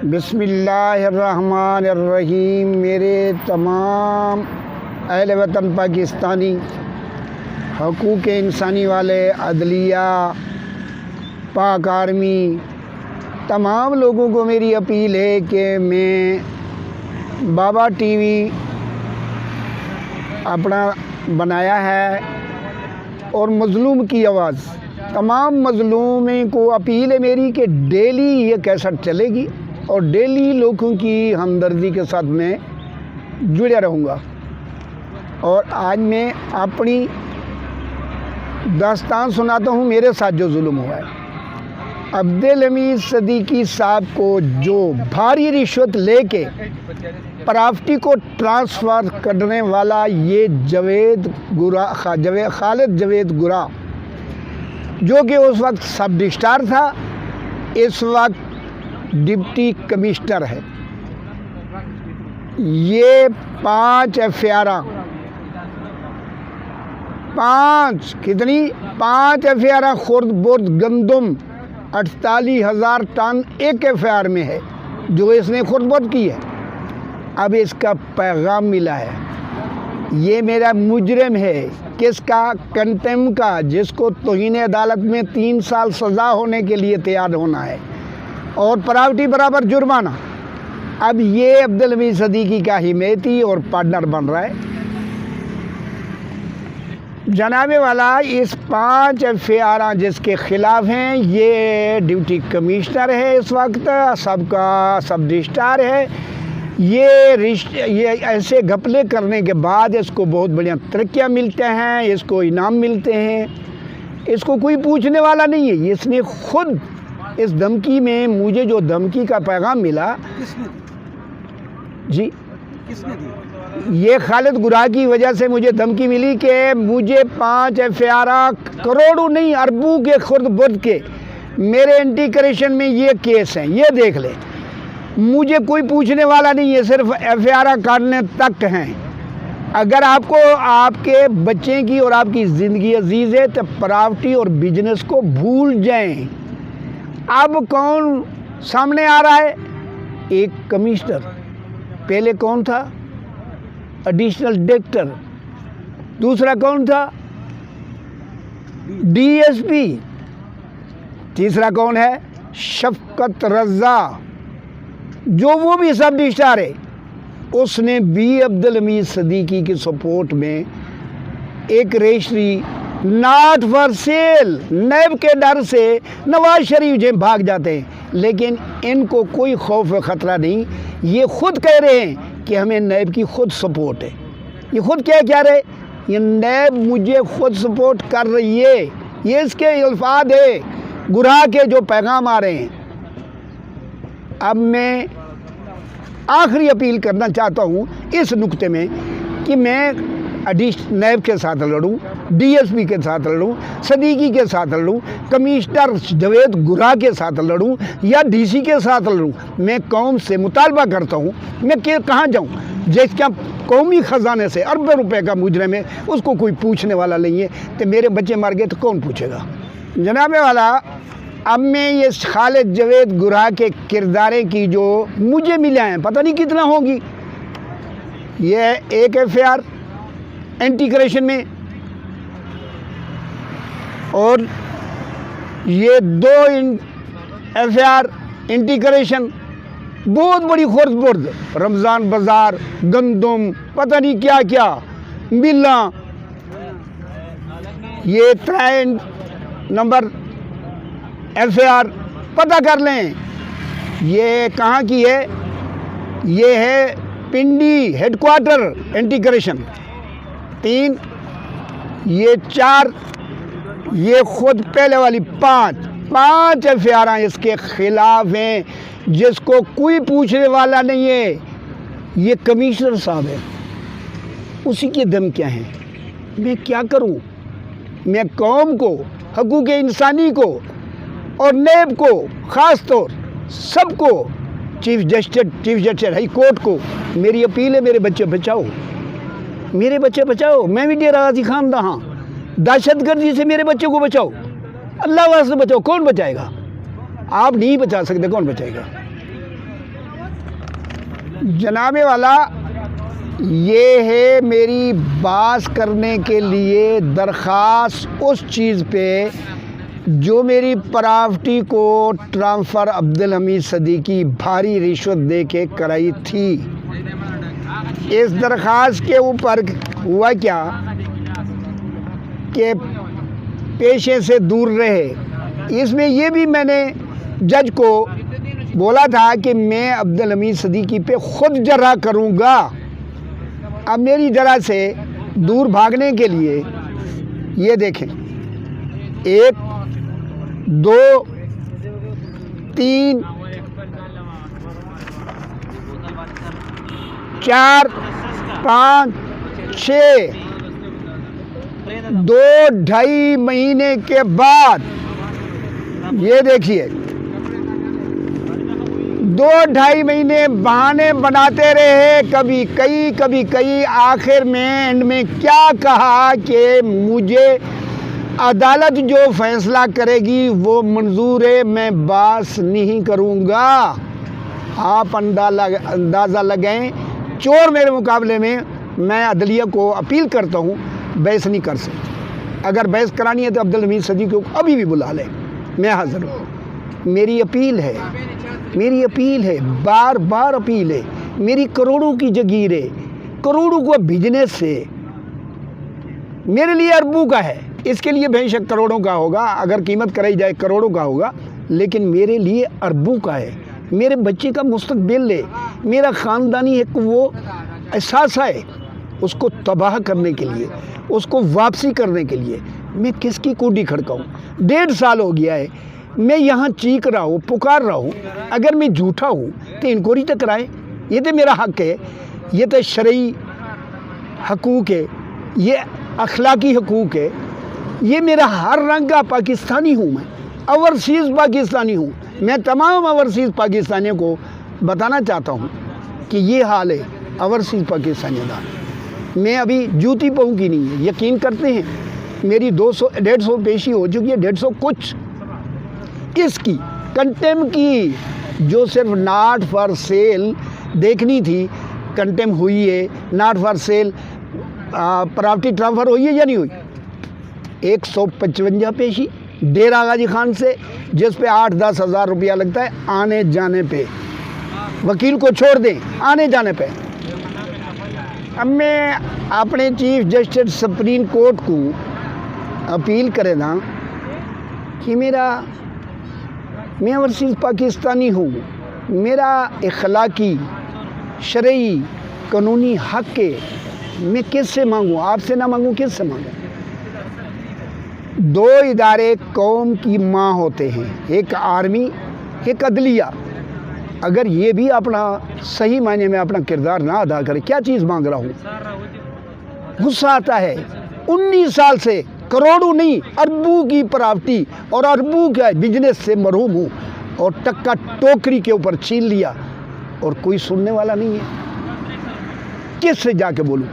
बिस्मिल्लाहिर्रहमानिर्रहीम। मेरे तमाम अहले वतन पाकिस्तानी, हकूक़ इंसानी वाले, अदलिया, पाक आर्मी, तमाम लोगों को मेरी अपील है कि मैं बाबा टीवी अपना बनाया है और मज़लूम की आवाज़, तमाम मज़लूमों को अपील है मेरी कि डेली ये कैसेट चलेगी और डेली लोगों की हमदर्दी के साथ मैं जुड़े रहूँगा। और आज मैं अपनी दास्तान सुनाता हूँ, मेरे साथ जो जुल्म हुआ है। अब्दुल हमीद सदीकी साहब को जो भारी रिश्वत लेके प्रॉपर्टी को ट्रांसफ़र करने वाला ये खालिद जवेद गुरा, जो कि उस वक्त सब रजिस्ट्रार था, इस वक्त डिप्टी कमिश्नर है। ये 5 FIR, 5 FIR खुर्द बुर्द गंदम 48,000 टन एक FIR में है जो इसने खुर्द बुर्द की है। अब इसका पैगाम मिला है, ये मेरा मुजरिम है, किसका? कंटेम का, जिसको तौहीन अदालत में 3 साल सज़ा होने के लिए तैयार होना है और प्रॉपर्टी बराबर जुर्माना। अब ये अब्दुल हमीद सदीकी का हिमायती और पार्टनर बन रहा है। जनाबे वाला इस 5 FIR जिसके ख़िलाफ़ हैं, ये डिप्टी कमिश्नर है, इस वक्त सबका सब रजिस्ट्रार है। ये ऐसे घपले करने के बाद इसको बहुत बढ़िया तरक्कियाँ मिलते हैं, इसको इनाम मिलते हैं, इसको कोई पूछने वाला नहीं है। इसने खुद इस धमकी में, मुझे जो धमकी का पैगाम मिला, जी किसने दिया? ये खालिद गुरा की वजह से मुझे धमकी मिली कि मुझे 5 FIR, करोड़ों नहीं अरबों के खुर्द बुर्द के मेरे एंटी करप्शन में ये केस हैं, ये देख ले। मुझे कोई पूछने वाला नहीं है, सिर्फ FIR काटने तक हैं। अगर आपको आपके बच्चे की और आपकी ज़िंदगी अजीज़ है तो प्रॉपर्टी और बिजनेस को भूल जाएं। अब कौन सामने आ रहा है? एक कमिश्नर, पहले कौन था? Additional director. दूसरा कौन था? DSP। तीसरा कौन है? शफकत रज़ा, जो वो भी सब रजिस्ट्रार है। उसने भी अब्दुल हमीद सदीकी की सपोर्ट में एक रजिस्ट्री नॉट फॉर सेल, नैब के डर से नवाज शरीफ जो भाग जाते हैं, लेकिन इनको कोई खौफ व ख़तरा नहीं। ये खुद कह रहे हैं कि हमें नैब की खुद सपोर्ट है। ये खुद क्या कह रहे? ये नैब मुझे खुद सपोर्ट कर रही है, ये इसके अल्फाज है, गुरा के जो पैगाम आ रहे हैं। अब मैं आखिरी अपील करना चाहता हूँ इस नुक्ते में कि मैं नैब के साथ लड़ूँ, DSP के साथ लड़ूँ, सदीकी के साथ लड़ूँ, कमिश्नर जवेद गुरा के साथ लड़ूँ या DC के साथ लड़ूँ। मैं कौम से मुतालबा करता हूँ, मैं कहाँ जाऊँ? जिसका कौमी ख़जाने से अरबों रुपए का मुजरिम है, उसको कोई पूछने वाला नहीं है। तो मेरे बच्चे मर गए तो कौन पूछेगा? जनाबे वाला, अब मैं ये खालिद जवेद गुरा के किरदारें की जो मुझे मिला है, पता नहीं कितना होगी। ये एक FIR एंटी करप्शन में और ये 2 FIR एंटी करप्शन, बहुत बड़ी खुर्द बुर्द, रमज़ान बाज़ार, गंदम, पता नहीं क्या क्या मिला। ये 3 नंबर FIR पता कर लें, ये कहाँ की है? ये है पिंडी हेडक्वार्टर एंटी करप्शन। 3, ये 4, ये खुद पहले वाली 5 FIR इसके ख़िलाफ़ हैं, जिसको कोई पूछने वाला नहीं है। ये कमिश्नर साहब है, उसी की धमकियाँ हैं। मैं क्या करूं? मैं कौम को, हकूक़ इंसानी को और नैब को, ख़ास तौर सबको, चीफ जस्टिस हाई कोर्ट को मेरी अपील है, मेरे बच्चे बचाओ, मेरे बच्चे बचाओ। मैं भी डेरा गाजी खान हाँ, दहशतगर्दी से मेरे बच्चे को बचाओ, अल्लाह वास्ते बचाओ। कौन बचाएगा? आप नहीं बचा सकते, कौन बचाएगा? जनाब वाला, ये है मेरी बात करने के लिए दरख्वास्त उस चीज़ पे जो मेरी प्रॉपर्टी को ट्रांसफ़र अब्दुल हमीद सदीकी भारी रिश्वत दे के कराई थी। इस दरख्वास्त के ऊपर हुआ क्या कि पेशे से दूर रहे। इसमें ये भी मैंने जज को बोला था कि मैं अब्दुल हमीद सदीकी पे ख़ुद जरा करूँगा। अब मेरी जरा से दूर भागने के लिए ये देखें, 1 2 3 4 5 6 2-2.5 महीने के बाद ये देखिए 2-2.5 महीने बहाने बनाते रहे, कभी कई आखिर में एंड में क्या कहा कि मुझे अदालत जो फैसला करेगी वो मंजूर है, मैं बात नहीं करूँगा। आप अंदाज़ा लगाएं, चोर मेरे मुकाबले में, मैं अदलिया को अपील करता हूँ बहस नहीं कर सकती। अगर बहस करानी है तो अब्दुल हमीद सदीकी को अभी भी बुला लें, मैं हाज़िर हूँ। मेरी अपील है, बार बार अपील है। मेरी करोड़ों की जगीर है, करोड़ों का बिजनेस है, मेरे लिए अरबों का है। इसके लिए बेशक करोड़ों का होगा, अगर कीमत कराई जाए करोड़ों का होगा, लेकिन मेरे लिए अरबों का है। मेरे बच्चे का मुस्तकबिल है, मेरा ख़ानदानी एक वो एहसास है, उसको तबाह करने के लिए, उसको वापसी करने के लिए मैं किसकी कूडी खड़काऊँ। 1.5 साल हो गया है मैं यहाँ चीख रहा हूँ, पुकार रहा हूँ। अगर मैं झूठा हूँ तो इंक्वायरी तक कराएं, ये तो मेरा हक़ है, ये तो शरई हकूक़ है, ये अखलाकी हकूक़ है, ये मेरा हर रंग का पाकिस्तानी हूँ। मैं ओवरसीज़ पाकिस्तानी हूँ। मैं तमाम ओवरसीज़ पाकिस्तानियों को बताना चाहता हूँ कि ये हाल है ओवरसीज़ पाकिस्तानियों का। मैं अभी जूती पाऊँ की नहीं है, यकीन करते हैं। मेरी 200-150 पेशी हो चुकी है, 150 कुछ इसकी कंटेम की जो सिर्फ नॉट फॉर सेल देखनी थी, कंटेम हुई है। Not for sale property transfer हुई है या नहीं हुई। 155 पेशी डेरा गाजी खान से, जिस पे 8-10 हज़ार रुपया लगता है आने जाने पे, वकील को छोड़ दें आने जाने पे। अब मैं अपने चीफ जस्टिस सुप्रीम कोर्ट को अपील करे ना कि मैं ओवरसीज़ पाकिस्तानी हूँ, मेरा इखलाकी शरई कानूनी हक़ है। मैं किससे मांगूँ? आपसे ना मांगूँ, किससे मांगूँ? 2 इदारे कौम की माँ होते हैं, एक आर्मी, एक अदलिया। अगर ये भी अपना सही मायने में अपना किरदार ना अदा करे, क्या चीज़ मांग रहा हूँ। गुस्सा आता है। 19 साल से करोड़ों नहीं अरबों की प्रॉपर्टी और अरबों का बिजनेस से महरूम हूँ, और टक्का टोकरी के ऊपर छीन लिया और कोई सुनने वाला नहीं है। किससे जाके बोलूँ?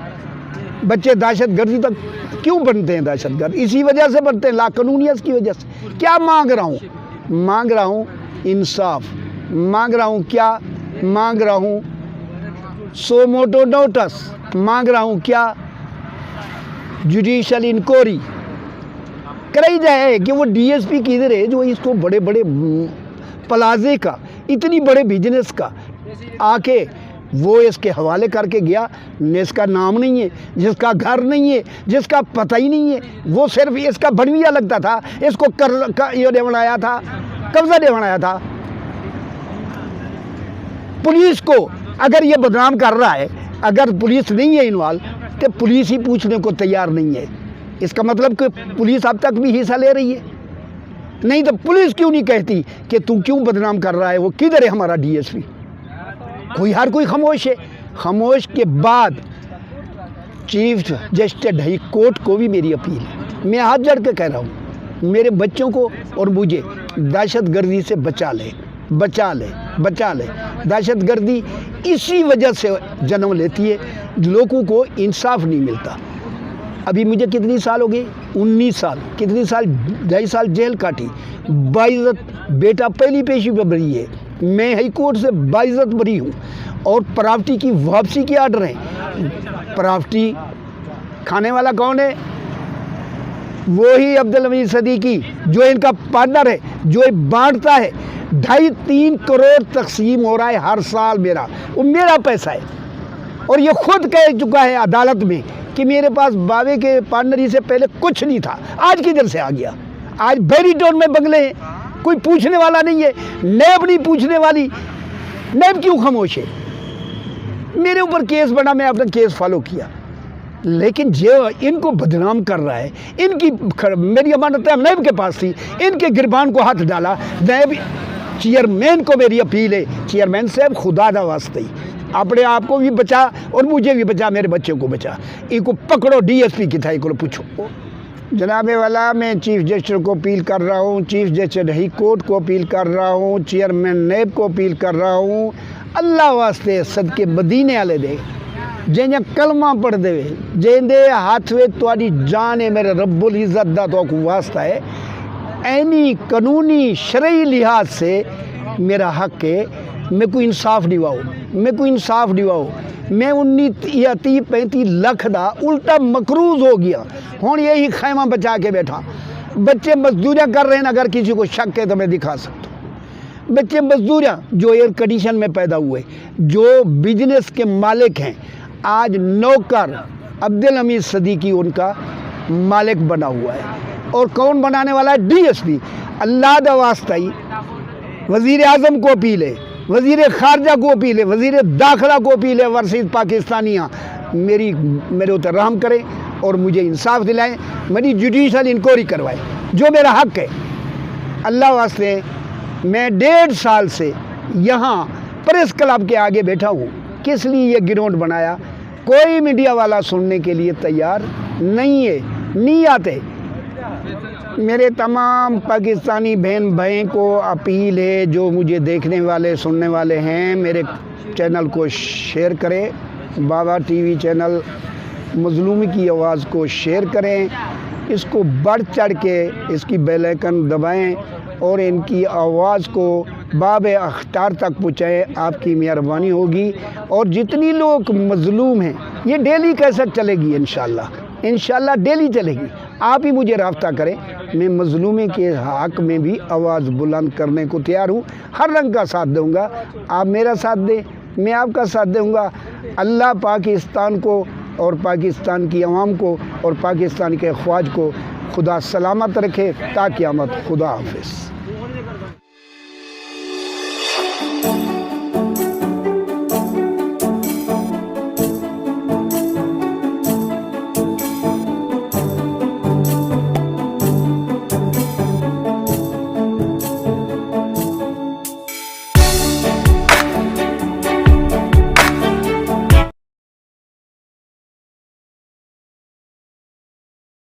बच्चे दहशतगर्दी तक क्यों बनते हैं? दहशतगर्द इसी वजह से बनते हैं, लाकानूनियत की वजह से। क्या मांग रहा हूँ? मांग रहा हूँ इंसाफ। मांग रहा हूँ क्या? मांग रहा हूँ सो मोटो नोटिस। मांग रहा हूँ क्या? जुडिशल इंक्वायरी कराई जाए कि वो डीएसपी किधर है जो इसको बड़े बड़े प्लाजे का, इतनी बड़े बिजनेस का आके वो इसके हवाले करके गया। जिसका नाम नहीं है, जिसका घर नहीं है, जिसका पता ही नहीं है, वो सिर्फ इसका बनविया लगता था, इसको ये बनाया था, कब्जा दे बनाया था। पुलिस को अगर ये बदनाम कर रहा है, अगर पुलिस नहीं है इन्वॉल्व, तो पुलिस ही पूछने को तैयार नहीं है। इसका मतलब कि पुलिस अब तक भी हिस्सा ले रही है। नहीं तो पुलिस क्यों नहीं कहती कि तू क्यों बदनाम कर रहा है, वो किधर है हमारा डीएसपी? हर कोई खामोश है। खामोश के बाद चीफ जस्टिस हाई कोर्ट को भी मेरी अपील है, मैं हाथ जोड़ के कह रहा हूँ, मेरे बच्चों को और मुझे दहशतगर्दी से बचा ले, बचा ले, बचा ले। दहशतगर्दी इसी वजह से जन्म लेती है, लोगों को इंसाफ नहीं मिलता। अभी मुझे कितनी साल हो गई? 19 साल। कितनी साल? 2.5 साल जेल काटी। 22 बेटा पहली पेशी पर बरी है, मैं हाई कोर्ट से बाइज्जत बरी हूँ और प्रॉपर्टी की वापसी की आर्डर है। प्रॉपर्टी खाने वाला कौन है? वही अब्दुल हमीद सदीकी जो इनका पार्टनर है, जो ये बांटता है। 2.5-3 करोड़ तकसीम हो रहा है हर साल मेरा, वो मेरा पैसा है। और ये खुद कह चुका है अदालत में कि मेरे पास बावे के पार्टनरी से पहले कुछ नहीं था, आज किधर से आ गया? आज बैरीटोन में बंगले हैं, कोई पूछने वाला नहीं है। नैब नहीं पूछने वाली, नैब क्यों खामोश है? मेरे ऊपर केस बना, मैं अपना केस फॉलो किया। लेकिन जो इनको बदनाम कर रहा है, इनकी मेरी अमानत नैब के पास थी, इनके गिरबान को हाथ डाला। नैब चेयरमैन को मेरी अपील है, चेयरमैन साहब खुदा दा वास्ते अपने आप को भी बचा और मुझे भी बचा, मेरे बच्चों को बचा। इनको पकड़ो, डीएसपी की था, इनको पूछो। जनाबे वाला, मैं चीफ जस्टिस को अपील कर रहा हूँ, चीफ जस्टिस हाई कोर्ट को अपील कर रहा हूँ, चेयरमैन नैब को अपील कर रहा हूँ। अल्लाह वास्ते सदके मदीने वाले दे जैसे कलमा पढ़ दे, जेंदे हाथ वे तुहाडी जान है, मेरे रब्बुल इज़्ज़त दा तो वास्ता है। ऐनी कानूनी शरई लिहाज से मेरा हक है, मैं कोई इंसाफ दिवाओ, मैं कोई इंसाफ दिवाओ। मैं 19 या 30-35 लाख दा उल्टा मकरूज हो गया। हुण यही खैमा बचा के बैठा। बच्चे मजदूरियाँ कर रहे हैं, अगर किसी को शक है तो मैं दिखा सकता हूँ। बच्चे मजदूरियाँ जो एयर कंडीशन में पैदा हुए, जो बिजनेस के मालिक हैं, आज नौकर अब्दुल हमीद सदीकी उनका मालिक बना हुआ है। और कौन बनाने वाला है? डीएसपी। अल्लाह दा वास्ता ही वज़ीर आज़म को अपील है, वज़ीर ख़ारजा को अपील है, वज़ीर दाखिला को अपील है, वर्सेस पाकिस्तानियाँ मेरे ऊपर रहम करें और मुझे इंसाफ दिलाएं, मेरी जुडिशल इंक्वायरी करवाएं, जो मेरा हक है। अल्लाह वास्ते मैं 1.5 साल से यहाँ प्रेस क्लब के आगे बैठा हूँ। किस लिए ये गिरोंड बनाया? कोई मीडिया वाला सुनने के लिए तैयार नहीं है, नहीं आते। मेरे तमाम पाकिस्तानी बहन भाई को अपील है, जो मुझे देखने वाले सुनने वाले हैं, मेरे चैनल को शेयर करें। बाबा टीवी चैनल मज़लूमी की आवाज़ को शेयर करें, इसको बढ़ चढ़ के इसकी बेल आइकन दबाएं और इनकी आवाज़ को बाब अख्तार तक पहुँचाएँ, आपकी मेहरबानी होगी। और जितनी लोग मज़लूम हैं, ये डेली कैसेट चलेगी इंशाल्लाह डेली चलेगी। आप ही मुझे राब्ता करें, मैं मज़लूमी के हक़ में भी आवाज़ बुलंद करने को तैयार हूँ। हर रंग का साथ दूँगा, आप मेरा साथ दें, मैं आपका साथ दूँगा। अल्लाह पाकिस्तान को और पाकिस्तान की आवाम को और पाकिस्तान के अफ़वाज को खुदा सलामत रखे ता क़यामत। खुदा हाफ़िज़।